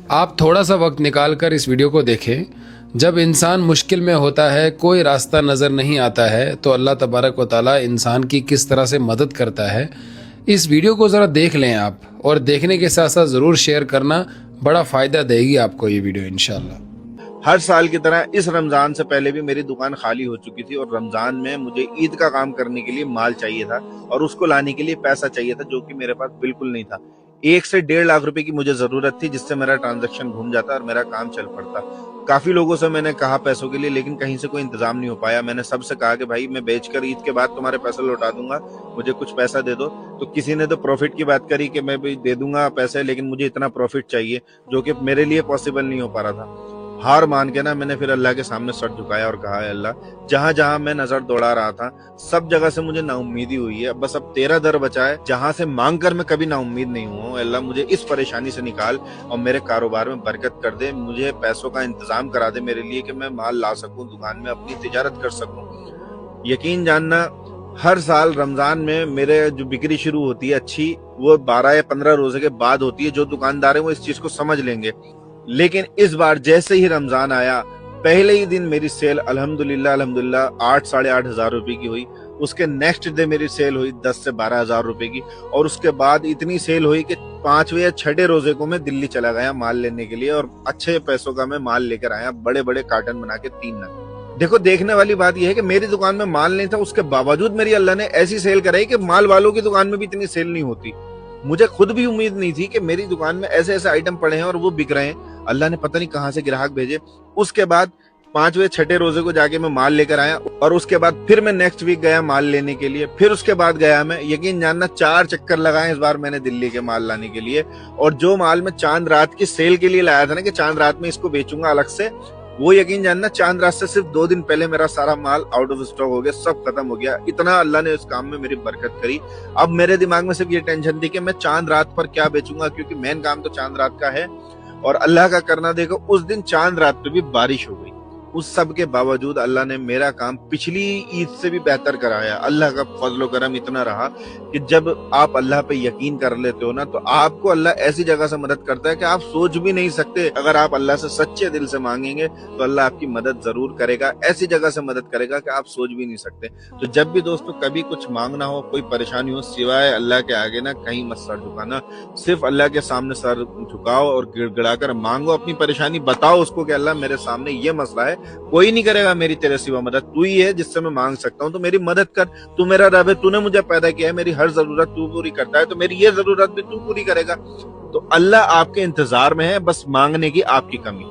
آپ تھوڑا سا وقت نکال کر اس ویڈیو کو دیکھیں۔ جب انسان مشکل میں ہوتا ہے، کوئی راستہ نظر نہیں آتا ہے، تو اللہ تبارک و تعالیٰ انسان کی کس طرح سے مدد کرتا ہے۔ اس ویڈیو کو ذرا دیکھ لیں آپ، اور دیکھنے کے ساتھ ساتھ ضرور شیئر کرنا، بڑا فائدہ دے گی آپ کو یہ ویڈیو انشاءاللہ۔ ہر سال کی طرح اس رمضان سے پہلے بھی میری دکان خالی ہو چکی تھی، اور رمضان میں مجھے عید کا کام کرنے کے لیے مال چاہیے تھا اور اس کو لانے کے لیے پیسہ چاہیے تھا، جو کہ میرے پاس بالکل نہیں تھا۔ 1 سے 1.5 لاکھ روپے کی مجھے ضرورت تھی، جس سے میرا ٹرانزیکشن گھوم جاتا اور میرا کام چل پڑتا۔ کافی لوگوں سے میں نے کہا پیسوں کے لیے، لیکن کہیں سے کوئی انتظام نہیں ہو پایا۔ میں نے سب سے کہا کہ بھائی میں بیچ کر عید کے بعد تمہارے پیسے لوٹا دوں گا، مجھے کچھ پیسہ دے دو۔ تو کسی نے تو پروفٹ کی بات کری کہ میں بھی دے دوں گا پیسے، لیکن مجھے اتنا پروفٹ چاہیے جو کہ میرے لیے پاسبل نہیں ہو پا رہا تھا۔ ہار مان کے میں نے پھر اللہ کے سامنے سر جھکایا اور کہا اے اللہ، جہاں جہاں میں نظر دوڑا رہا تھا سب جگہ سے مجھے نا امیدی ہوئی ہے، بس اب تیرا در بچا ہے، جہاں سے مانگ کر میں کبھی نا امید نہیں ہوا ہوں۔ اے اللہ مجھے اس پریشانی سے نکال اور میرے کاروبار میں برکت کر دے، مجھے پیسوں کا انتظام کرا دے میرے لیے، کہ میں مال لا سکوں، دکان میں اپنی تجارت کر سکوں۔ یقین جاننا، ہر سال رمضان میں میرے جو بکری شروع ہوتی ہے اچھی، وہ 12 یا 15 روزے کے بعد ہوتی ہے۔ جو دکاندار ہیں وہ اس چیز کو سمجھ لیں گے، لیکن اس بار جیسے ہی رمضان آیا، پہلے ہی دن میری سیل الحمدللہ 8 ساڑھے 8 ہزار روپے کی ہوئی۔ اس کے نیکسٹ ڈے میری سیل ہوئی 10 سے 12 ہزار روپے کی، اور اس کے بعد اتنی سیل ہوئی کہ 5ویں یا 6ٹھے روزے کو میں دلی چلا گیا مال لینے کے لیے، اور اچھے پیسوں کا میں مال لے کر آیا، بڑے بڑے کارٹن بنا کے 3 نگ۔ دیکھو، دیکھنے والی بات یہ ہے کہ میری دکان میں مال نہیں تھا، اس کے باوجود میری اللہ نے ایسی سیل کرائی کہ مال والوں کی دکان میں بھی اتنی سیل نہیں ہوتی۔ مجھے خود بھی امید نہیں تھی کہ میری دکان میں ایسے ایسے آئٹم پڑے ہیں اور وہ بک رہے ہیں۔ اللہ نے پتہ نہیں کہاں سے گراہک بھیجے۔ اس کے بعد 5ویں 6ٹھے روزے کو جا کے میں مال لے کر آیا، اور اس کے بعد پھر میں نیکسٹ ویک گیا مال لینے کے لیے، پھر اس کے بعد گیا میں۔ یقین جاننا 4 چکر لگائے اس بار میں نے دلی کے مال لانے کے لیے، اور جو مال میں چاند رات کی سیل کے لیے لایا تھا نا کہ چاند رات میں اس کو بیچوں گا الگ سے، وہ یقین جاننا چاند رات سے صرف 2 دن پہلے میرا سارا مال آؤٹ آف اسٹاک ہو گیا، سب ختم ہو گیا۔ اتنا اللہ نے اس کام میں میری برکت کری۔ اب میرے دماغ میں صرف یہ ٹینشن تھی کہ میں چاند رات پر کیا بیچوں گا، کیونکہ مین کام تو چاند رات کا ہے۔ اور اللہ کا کرنا دیکھو، اس دن چاند رات پہ بھی بارش ہو گئی۔ اس سب کے باوجود اللہ نے میرا کام پچھلی عید سے بھی بہتر کرایا۔ اللہ کا فضل و کرم اتنا رہا کہ جب آپ اللہ پہ یقین کر لیتے ہو نا، تو آپ کو اللہ ایسی جگہ سے مدد کرتا ہے کہ آپ سوچ بھی نہیں سکتے۔ اگر آپ اللہ سے سچے دل سے مانگیں گے تو اللہ آپ کی مدد ضرور کرے گا، ایسی جگہ سے مدد کرے گا کہ آپ سوچ بھی نہیں سکتے۔ تو جب بھی دوستو کبھی کچھ مانگنا ہو، کوئی پریشانی ہو، سوائے اللہ کے آگے نا کہیں مت سر جھکانا، صرف اللہ کے سامنے سر جھکاؤ اور گڑ گڑا کر مانگو، اپنی پریشانی بتاؤ اس کو کہ اللہ میرے سامنے یہ مسئلہ ہے، کوئی نہیں کرے گا میری تیرے سوا مدد، تو ہی ہے جس سے میں مانگ سکتا ہوں، تو میری مدد کر۔ تو میرا رب ہے، تو نے مجھے پیدا کیا ہے، میری ہر ضرورت تو پوری کرتا ہے، تو میری یہ ضرورت بھی تو پوری کرے گا۔ تو اللہ آپ کے انتظار میں ہے، بس مانگنے کی آپ کی کمی۔